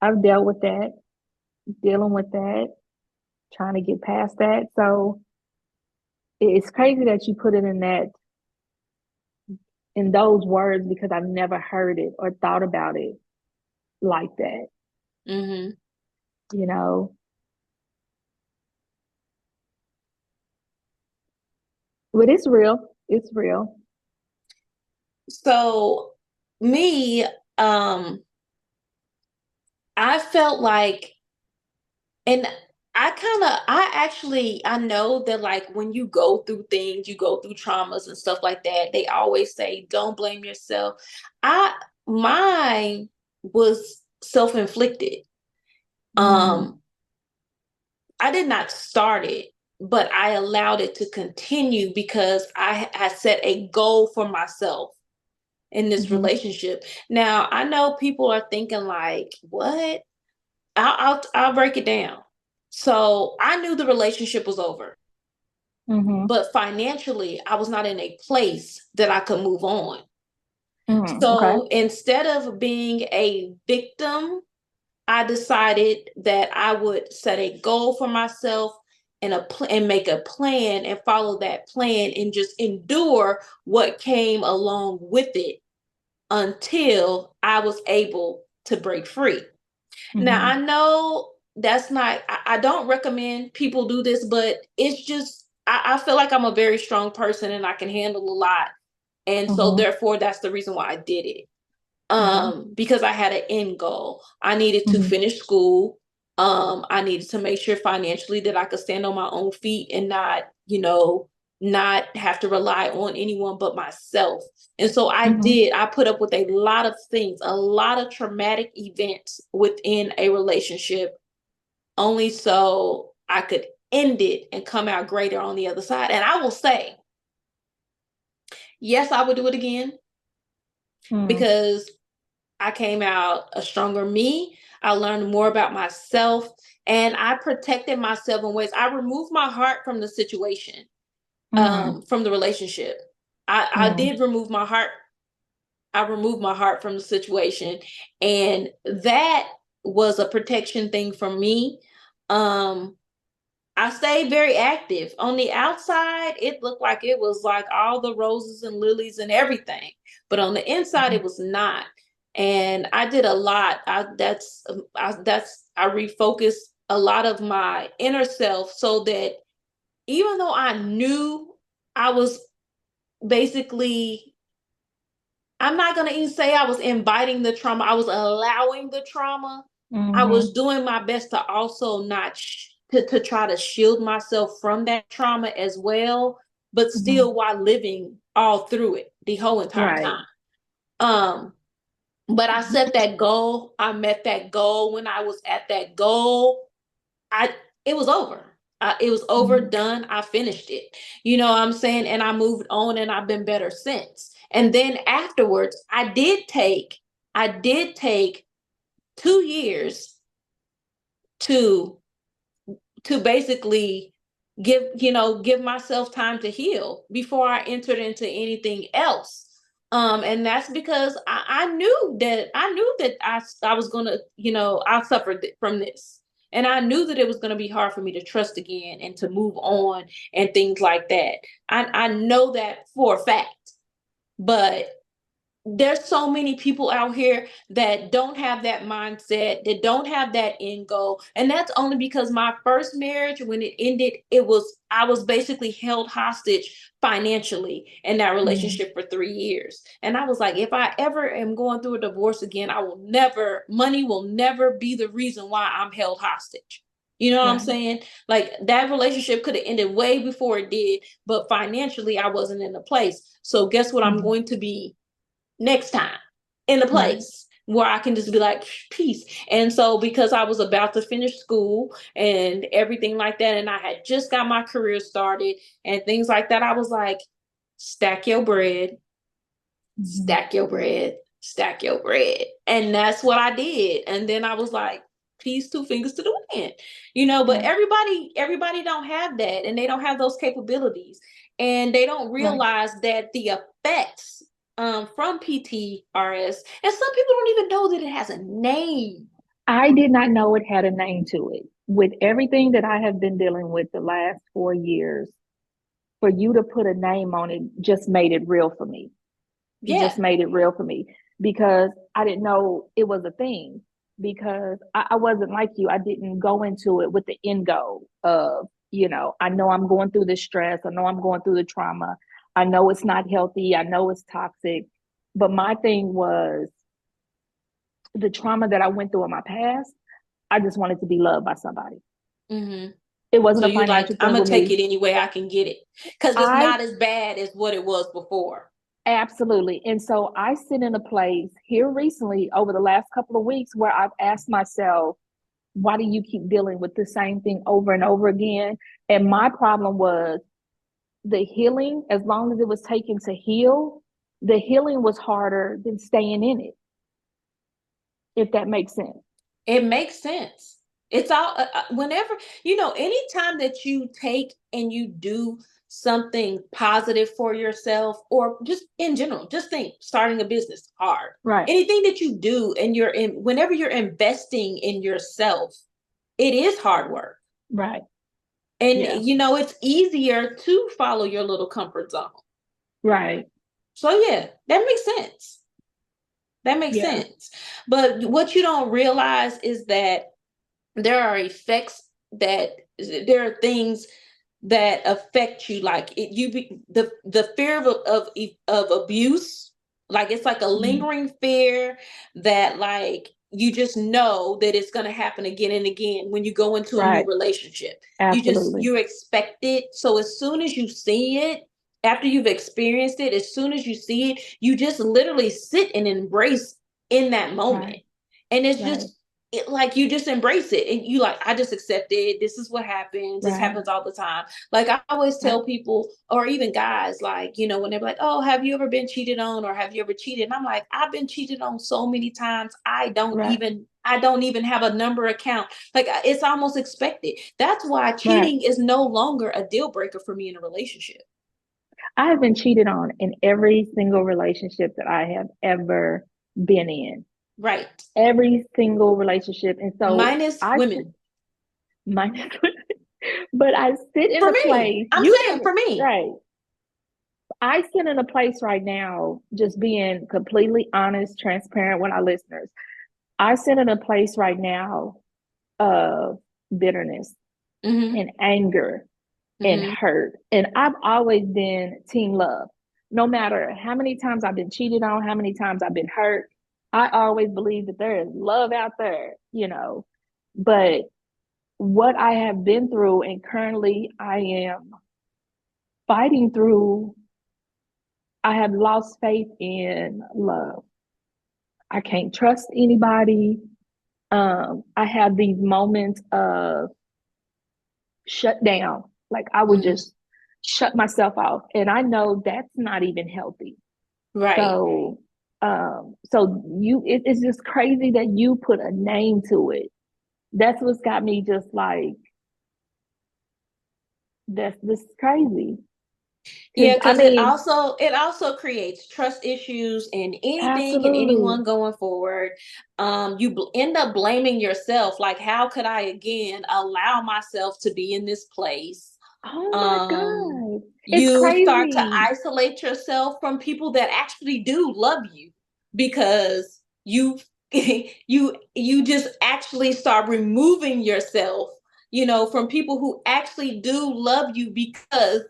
I've dealt with that, dealing with that, trying to get past that. So it's crazy that you put it in those words, because I've never heard it or thought about it like that. Mm-hmm. You know? But it's real. It's real. So me, I felt like, and I know that like when you go through things, you go through traumas and stuff like that, they always say, don't blame yourself. Mine was self-inflicted. Mm-hmm. I did not start it, but I allowed it to continue because I set a goal for myself in this Mm-hmm. relationship. Now, I know people are thinking like, what? I'll break it down. So I knew the relationship was over, Mm-hmm. but financially, I was not in a place that I could move on. Mm-hmm. Okay. So instead of being a victim, I decided that I would set a goal for myself and make a plan and follow that plan and just endure what came along with it until I was able to break free. Now, Mm-hmm. I know that's not, I don't recommend people do this, but it's just, I feel like I'm a very strong person and I can handle a lot. And so Mm-hmm. therefore, that's the reason why I did it. Okay. Because I had an end goal. I needed to Mm-hmm. finish school. I needed to make sure financially that I could stand on my own feet and not, not have to rely on anyone but myself. And so Mm-hmm. I put up with a lot of things, a lot of traumatic events within a relationship, only so I could end it and come out greater on the other side. And I will say, yes, I would do it again Mm-hmm. because I came out a stronger me. I learned more about myself and I protected myself in ways. I removed my heart from the situation, from the relationship. I Mm-hmm. did remove my heart. I removed my heart from the situation. And that was a protection thing for me. Um, I stayed very active. On the outside, it looked like it was like all the roses and lilies and everything. But on the inside, it was not. And I did a lot. I refocused a lot of my inner self so that even though I knew I was basically, I'm not going to even say I was inviting the trauma, I was allowing the trauma. I Mm-hmm. was doing my best to also not to try to shield myself from that trauma as well, but Mm-hmm. still while living all through it the whole entire Right. time. But I set that goal. I met that goal. When I was at that goal, it was over. It was over, Mm-hmm. done. I finished it. You know what I'm saying? And I moved on and I've been better since. And then afterwards, I did take 2 years to basically give myself time to heal before I entered into anything else. And that's because I knew that I was gonna, I suffered from this. And I knew that it was going to be hard for me to trust again and to move on and things like that. I know that for a fact. But there's so many people out here that don't have that mindset, that don't have that end goal. And that's only because my first marriage, when it ended, I was basically held hostage financially in that Mm-hmm. relationship for 3 years. And I was like, if I ever am going through a divorce again, money will never be the reason why I'm held hostage. You know what I'm Right. saying? Like that relationship could have ended way before it did, but financially I wasn't in a place. So guess what I'm Mm-hmm. going to be next time in the Right. place? where I can just be like, peace. And so because I was about to finish school and everything like that, and I had just got my career started and things like that, I was like, stack your bread, stack your bread, stack your bread. And that's what I did. And then I was like, peace, two fingers to the wind, but everybody don't have that, and they don't have those capabilities, and they don't realize that the effects from PTRS, and some people don't even know that it has a name. I did not know it had a name to it. With everything that I have been dealing with the last 4 years, for you to put a name on it just made it real for me. It just made it real for me, because I didn't know it was a thing, because I wasn't like you. I didn't go into it with the end goal of, I know I'm going through this stress. I know I'm going through the trauma. I know it's not healthy. I know it's toxic. But my thing was the trauma that I went through in my past. I just wanted to be loved by somebody. Mm-hmm. It wasn't a financial thing. I'm going to take it any way I can get it, because it's not as bad as what it was before. Absolutely. And so I sit in a place here recently over the last couple of weeks where I've asked myself, why do you keep dealing with the same thing over and over again? And my problem was the healing. As long as it was taken to heal, the healing was harder than staying in it. If that makes sense. It makes sense. It's all whenever, anytime that you take and you do something positive for yourself, or just in general, just think starting a business hard. Right. Anything that you do and whenever you're investing in yourself, it is hard work. Right. And it's easier to follow your little comfort zone. Right. So that makes sense. That makes sense. But what you don't realize is that there are effects, that there are things that affect you, like the fear of abuse, like it's like a lingering fear that like you just know that it's going to happen again and again when you go into a new relationship. Absolutely. You expect it. So as soon as you see it, after you've experienced it, as soon as you see it, you just literally sit and embrace in that moment. And it's just like you just embrace it, and you like, I just accept it. This is what happens. This happens all the time. Like I always tell people, or even guys, like, when they're like, oh, have you ever been cheated on, or have you ever cheated? And I'm like, I've been cheated on so many times. I don't even have a number account. Like it's almost expected. That's why cheating is no longer a deal breaker for me in a relationship. I have been cheated on in every single relationship that I have ever been in. Right. Every single relationship. And so minus women. But I sit in a place. I'm saying for me. Right. I sit in a place right now, just being completely honest, transparent with our listeners. I sit in a place right now of bitterness and anger and hurt. And I've always been team love. No matter how many times I've been cheated on, how many times I've been hurt, I always believe that there is love out there, But what I have been through, and currently I am fighting through, I have lost faith in love. I can't trust anybody. I have these moments of shut down. Like I would just shut myself off. And I know that's not even healthy. Right. So it's just crazy that you put a name to it. That's what's got me just like, this is crazy. Yeah, because it also creates trust issues and anything and anyone going forward. You end up blaming yourself. Like, how could I again allow myself to be in this place? Oh my God. You start to isolate yourself from people that actually do love you, because you just actually start removing yourself, from people who actually do love you, because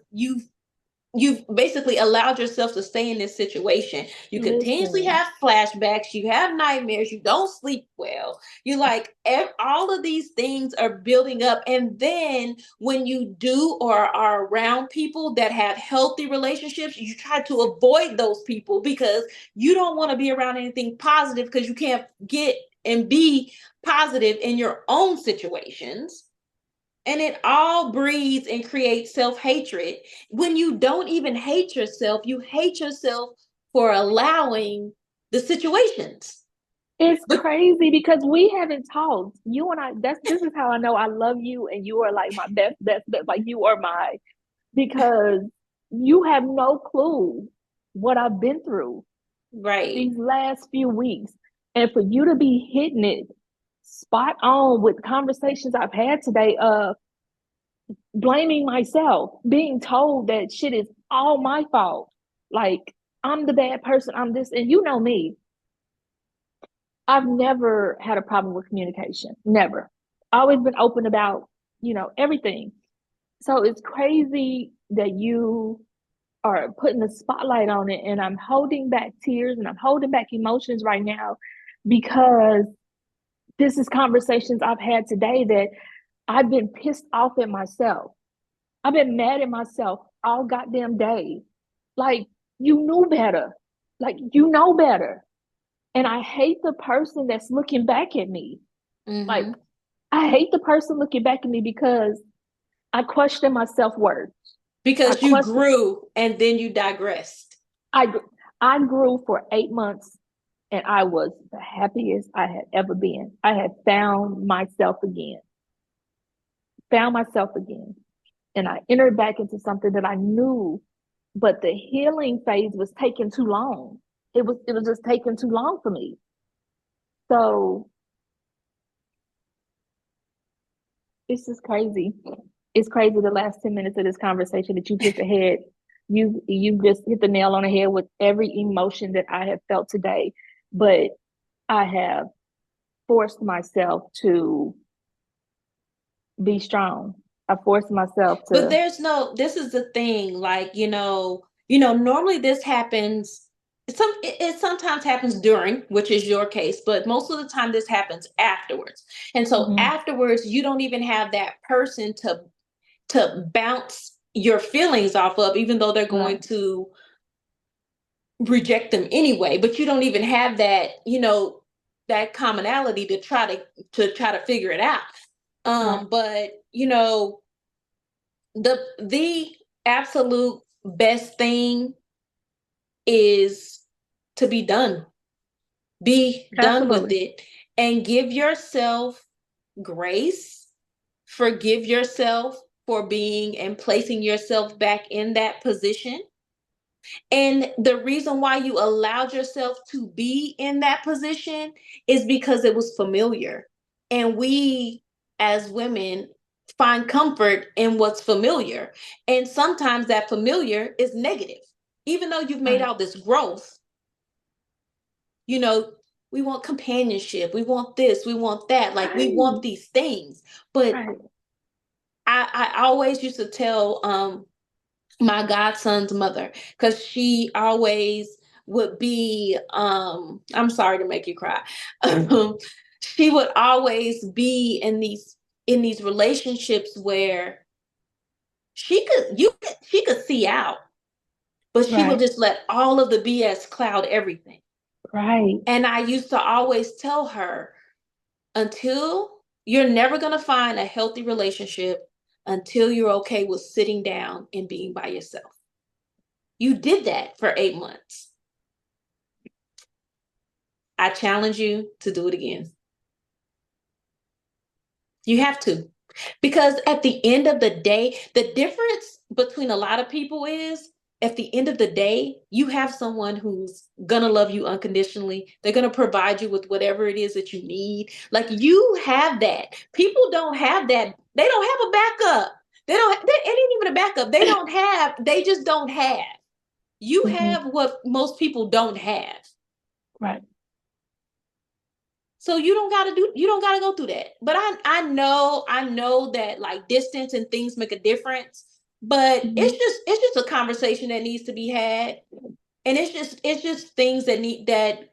you've basically allowed yourself to stay in this situation. You continuously Listen. have flashbacks, you have nightmares, you don't sleep well. You like all of these things are building up. And then when you do or are around people that have healthy relationships, you try to avoid those people because you don't want to be around anything positive because you can't get and be positive in your own situations. And it all breeds and creates self-hatred. When you don't even hate yourself, you hate yourself for allowing the situations. It's crazy because we haven't talked. You and I, this is how I know I love you and you are like my best, like you are because you have no clue what I've been through these last few weeks. And for you to be hitting it spot on with conversations I've had today of blaming myself, being told that shit is all my fault. Like, I'm the bad person, I'm this, and you know me. I've never had a problem with communication. Never. Always been open about, everything. So it's crazy that you are putting the spotlight on it, and I'm holding back tears and I'm holding back emotions right now because this is conversations I've had today that I've been pissed off at myself. I've been mad at myself all goddamn day. Like, you knew better. Like, you know better. And I hate the person that's looking back at me. Mm-hmm. Like, I hate the person looking back at me because I question my self-worth. Because you grew and then you digressed. I grew for 8 months and I was the happiest I had ever been. I had found myself again. And I entered back into something that I knew, but the healing phase was taking too long. It was just taking too long for me. So it's just crazy. It's crazy the last 10 minutes of this conversation that you just had. You just hit the nail on the head with every emotion that I have felt today. But I have forced myself to be strong. I forced myself to. But this is the thing, like, normally this happens. It sometimes happens during, which is your case, but most of the time this happens afterwards. And so afterwards, you don't even have that person to bounce your feelings off of, even though they're going to reject them anyway. But you don't even have that, that commonality to try to figure it out. But the absolute best thing is to be done. Be done with it and give yourself grace. Forgive yourself for being and placing yourself back in that position. And the reason why you allowed yourself to be in that position is because it was familiar. And we, as women, find comfort in what's familiar. And sometimes that familiar is negative. Even though you've made all this growth, we want companionship. We want this. We want that. Like, we want these things. But I always used to tell my godson's mother, because she always would be, I'm sorry to make you cry. She would always be in these relationships where she could see out, but she would just let all of the BS cloud everything. Right. And I used to always tell her, you're never going to find a healthy relationship until you're okay with sitting down and being by yourself. You did that for 8 months. I challenge you to do it again. You have to. Because at the end of the day, the difference between a lot of people is, at the end of the day, you have someone who's going to love you unconditionally. They're going to provide you with whatever it is that you need. Like, you have that. People don't have that. They don't have a backup. It ain't even a backup. They just don't have. You have what most people don't have. Right. So you don't gotta go through that. But I know that, like, distance and things make a difference. But Mhm. it's just a conversation that needs to be had. And it's just things that need that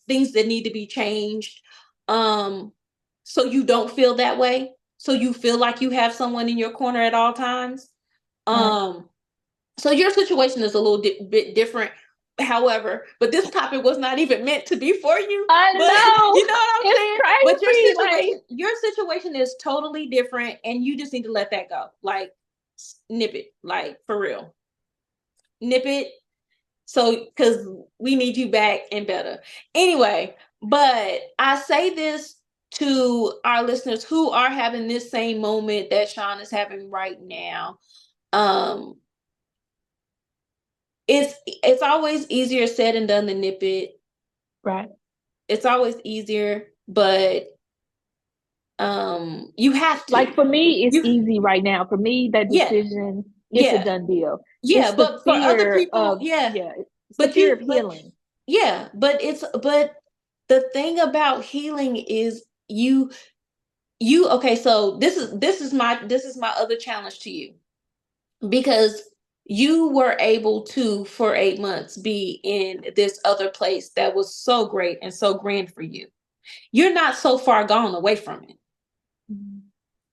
things that need to be changed, so you don't feel that way, so you feel like you have someone in your corner at all times. Right. So your situation is a little bit different, however, but this topic was not even meant to be for you. I But know. you know what I'm saying? But It's crazy. Like, your situation is totally different, and you just need to let that go. Like, nip it, like, for real, nip it. So, because we need you back and better. Anyway, but I say this to our listeners who are having this same moment that Sean is having right now. It's always easier said than done to nip it. right. It's always easier, but you have to. Like, for me, it's You easy right now. For me, that yeah, decision, it's a yeah, done deal. yeah. It's the But for other fear people, of, yeah. it's the fear of But healing. yeah, but the thing about healing is okay, so this is my other challenge to you, because you were able to, for 8 months, be in this other place that was so great and so grand for you. You're not so far gone away from it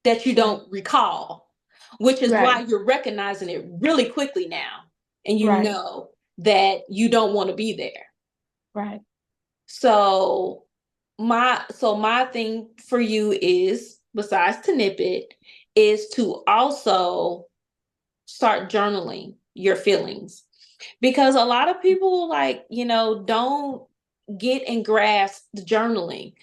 that you don't recall, which is Right. why you're recognizing it really quickly now, and you Right. know that you don't want to be there. Right. So my thing for you is, besides to nip it, is to also start journaling your feelings, because a lot of people, like, don't get and grasp the journaling.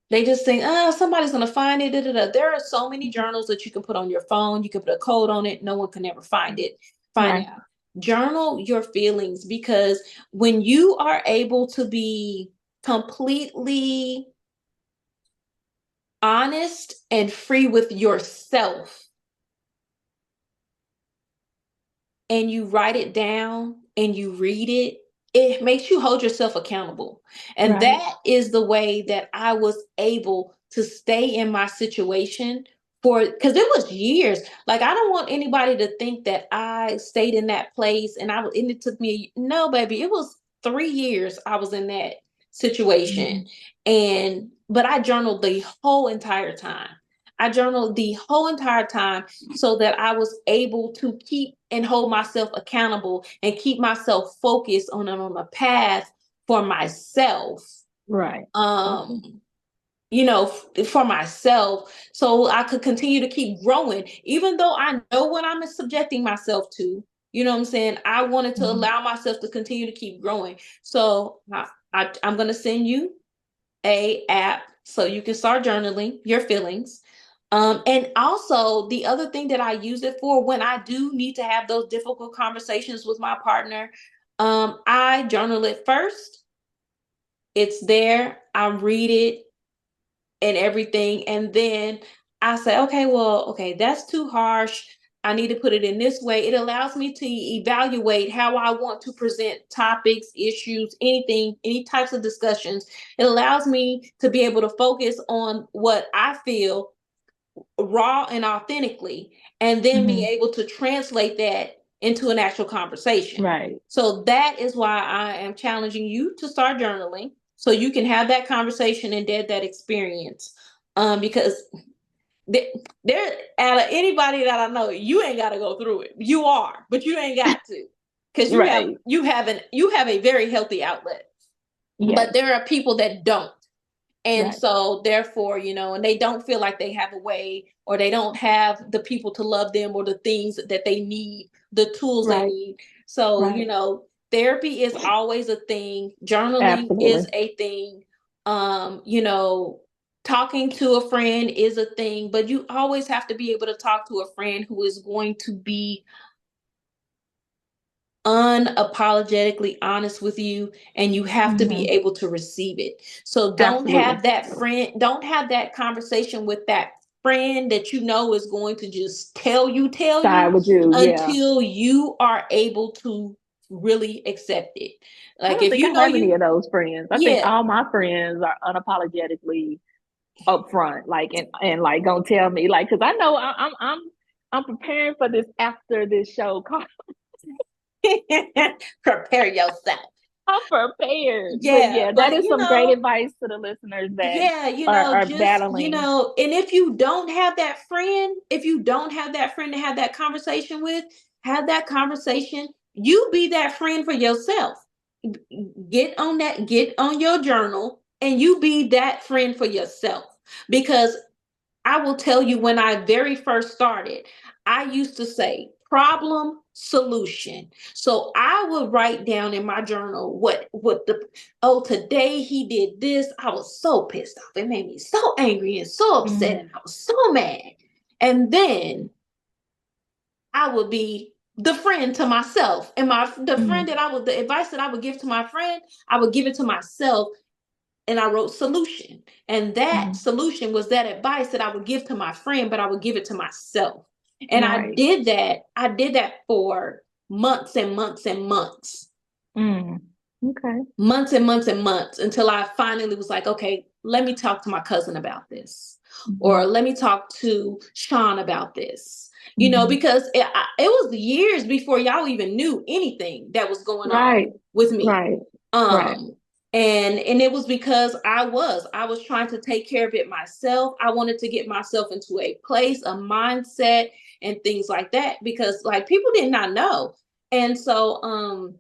They just think, oh, somebody's gonna find it. Da, da, da. There are so many journals that you can put on your phone. You can put a code on it. No one can ever find Right. out. Journal your feelings, because when you are able to be completely honest and free with yourself, and you write it down and you read it, it makes you hold yourself accountable. And Right. that is the way that I was able to stay in my situation because it was years. Like, I don't want anybody to think that I stayed in that place and it took me, no, baby, it was 3 years I was in that situation. But I journaled the whole entire time. I journaled the whole entire time so that I was able to keep and hold myself accountable and keep myself focused on a path for myself. Right. For myself, so I could continue to keep growing, even though I know what I'm subjecting myself to. You know what I'm saying? I wanted to allow myself to continue to keep growing. So I'm going to send you a app so you can start journaling your feelings. And also, the other thing that I use it for, when I do need to have those difficult conversations with my partner, I journal it first. It's there. I read it and everything. And then I say, okay, that's too harsh. I need to put it in this way. It allows me to evaluate how I want to present topics, issues, anything, any types of discussions. It allows me to be able to focus on what I feel raw and authentically, and then be able to translate that into an actual conversation. Right. So that is why I am challenging you to start journaling, so you can have that conversation and that experience. Because there, out of anybody that I know, you ain't got to go through it. You are, but you ain't got to, because Right. you have a very healthy outlet. Yes. But there are people that don't. And Right. so therefore, and they don't feel like they have a way, or they don't have the people to love them, or the things that they need, the tools they need. So, therapy is always a thing. Journaling is a thing. Talking to a friend is a thing, but you always have to be able to talk to a friend who is going to be unapologetically honest with you, and you have to be able to receive it. So don't have that conversation with that friend that is going to just tell you With you, until you are able to really accept it. I Like, don't if think you I know have any of those friends. I think yeah, all my friends are unapologetically upfront, like, and like gonna tell me, like, because I know I'm I'm preparing for this after this show. Prepare yourself. I'm prepared. Yeah, that but is some great advice to the listeners that are just, battling. And if you don't have that friend, to have that conversation with, have that conversation. You be that friend for yourself. Get on your journal and you be that friend for yourself. Because I will tell you, when I very first started, I used to say problem, solution. So I would write down in my journal today he did this. I was so pissed off. It made me so angry and so upset, and I was so mad. And then I would be the friend to myself. And the advice that I would give to my friend, I would give it to myself. And I wrote solution. And that solution was that advice that I would give to my friend, but I would give it to myself. And I did that for months and months and months. Okay. Months and months and months, until I finally was like, okay, let me talk to my cousin about this. Or let me talk to Sean about this. Because it was years before y'all even knew anything that was going on with me. And it was because I was trying to take care of it myself. I wanted to get myself into a place, a mindset, and things like that, because like people did not know. And so,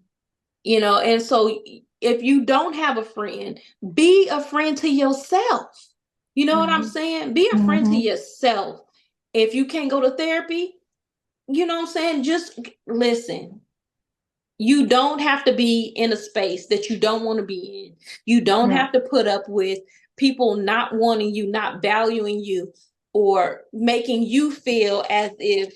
if you don't have a friend, be a friend to yourself. You know what I'm saying? Be a friend to yourself. If you can't go to therapy, you know what I'm saying? Just listen. You don't have to be in a space that you don't want to be in. You don't have to put up with people not wanting you, not valuing you, or making you feel as if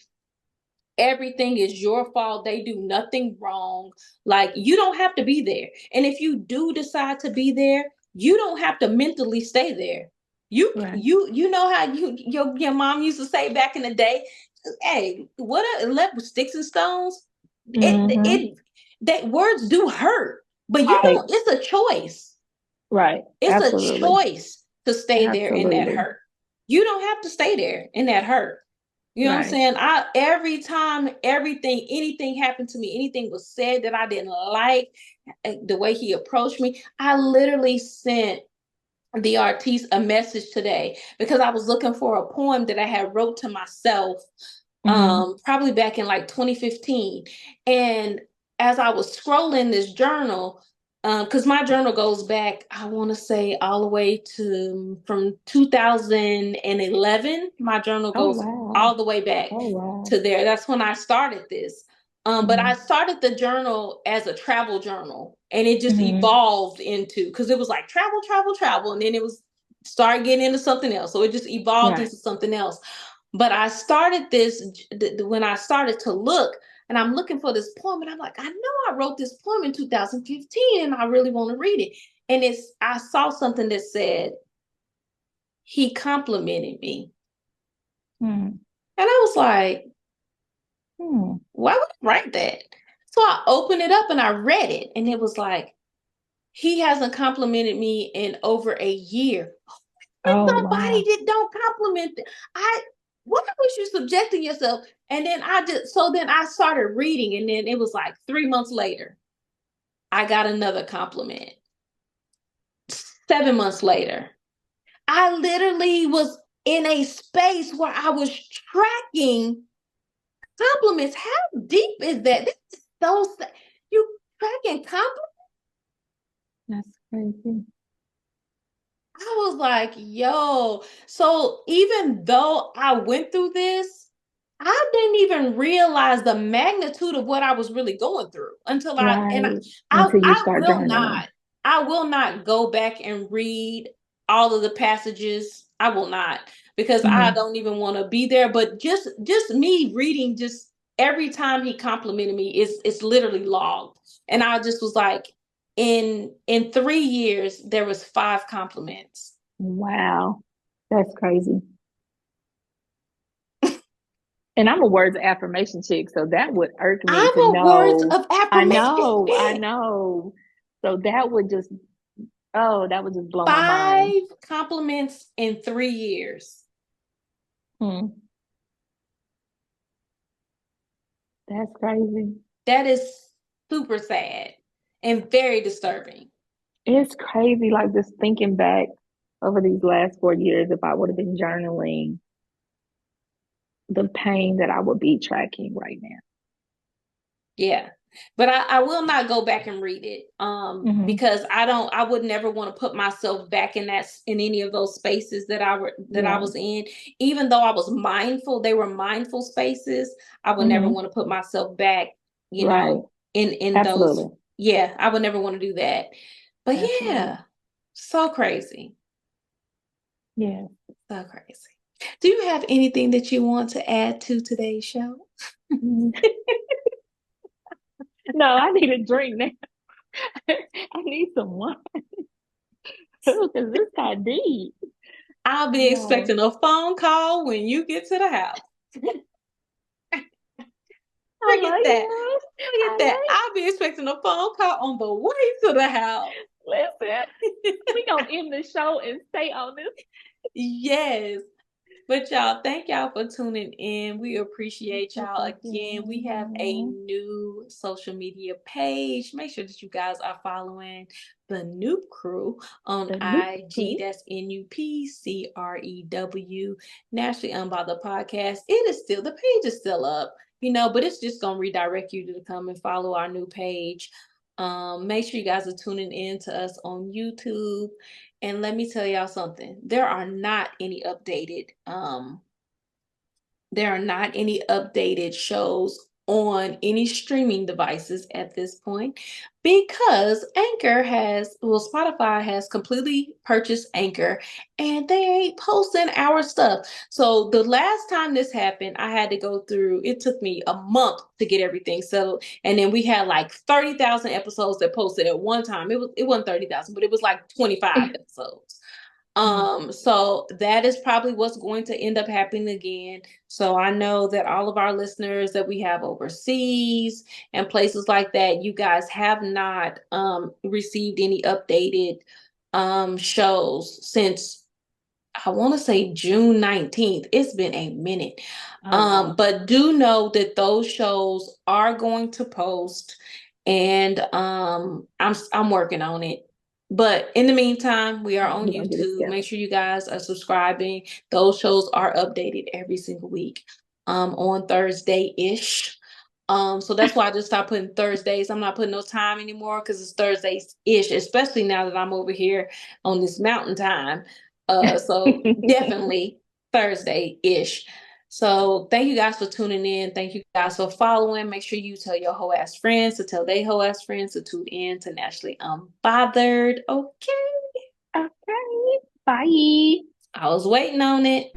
everything is your fault. They do nothing wrong. Like, you don't have to be there. And if you do decide to be there, you don't have to mentally stay there. You know how your mom used to say back in the day, hey, left with sticks and stones. That words do hurt, but it's a choice. Right. It's a choice to stay there in that hurt. You don't have to stay there in that hurt. You know what I'm saying? Every time anything happened to me, anything was said that I didn't like, the way he approached me, I literally sent the artiste a message today, because I was looking for a poem that I had wrote to myself, probably back in like 2015. And as I was scrolling this journal, because my journal goes back, I want to say all the way from 2011. My journal goes all the way back to there. That's when I started this. But I started the journal as a travel journal, and it just evolved into, because it was like travel, and then it was started getting into something else. So it just evolved into something else. But I started this when I started to look, and I'm looking for this poem, and I'm like, I know I wrote this poem in 2015, and I really want to read it. And I saw something that said, he complimented me. And I was like, why would I write that? So I opened it up and I read it, and it was like, he hasn't complimented me in over a year. Somebody that don't compliment what was you subjecting yourself? And then I started reading, and then it was like 3 months later, I got another compliment. 7 months later, I literally was in a space where I was tracking compliments. How deep is that? This is so sad. You tracking compliments? That's crazy. I was like, yo. So even though I went through this, I didn't even realize the magnitude of what I was really going through until I will not go back and read all of the passages. I will not, because I don't even want to be there. But just me reading, just every time he complimented me, it's literally logged. And I just was like, in 3 years, there was 5 compliments. Wow. That's crazy. And I'm a words of affirmation chick, so that would irk me to know. Words of affirmation. I know. So that would just blow my mind. 5 compliments in 3 years. That's crazy. That is super sad and very disturbing. It's crazy, like just thinking back over these last 4 years, if I would have been journaling, the pain that I would be tracking right now. Yeah. But I will not go back and read it because I would never want to put myself back in any of those spaces that I was in. Even though I was mindful, they were mindful spaces. I would never want to put myself back, you know, in Absolutely. those. Yeah, I would never want to do that. But Absolutely. yeah, so crazy. Yeah. So crazy. Do you have anything that you want to add to today's show? No, I need a drink now. I need some wine. Because this got deep. I'll be expecting a phone call when you get to the house. Look at that. Look at that. I'll be expecting a phone call on the way to the house. Listen, we gonna end the show and stay on this. Yes. But y'all, thank y'all for tuning in. We appreciate y'all. Again, we have a new social media page. Make sure that you guys are following the Noop Crew on IG. That's NUPCREW, Naturally Unbothered Podcast. The page is still up, but it's just going to redirect you to come and follow our new page. Make sure you guys are tuning in to us on YouTube. And let me tell y'all something. There are not any updated shows on any streaming devices at this point because Spotify has completely purchased Anchor and they ain't posting our stuff. So the last time this happened, it took me a month to get everything settled. And then we had like 30,000 episodes that posted at one time. It wasn't 30,000, but it was like 25 episodes. So that is probably what's going to end up happening again. So I know that all of our listeners that we have overseas and places like that, you guys have not received any updated shows since I want to say June 19th. It's been a minute. But do know that those shows are going to post and I'm working on it. But in the meantime, we are on YouTube. Make sure you guys are subscribing. Those shows are updated every single week on Thursday-ish. So that's why I just stopped putting Thursdays. I'm not putting no time anymore because it's Thursdays-ish, especially now that I'm over here on this mountain time. So definitely Thursday-ish. So thank you guys for tuning in. Thank you guys for following. Make sure you tell your hoe ass friends to tell their hoe ass friends to tune in to Naturally Unbothered. Okay. Okay. Bye. I was waiting on it.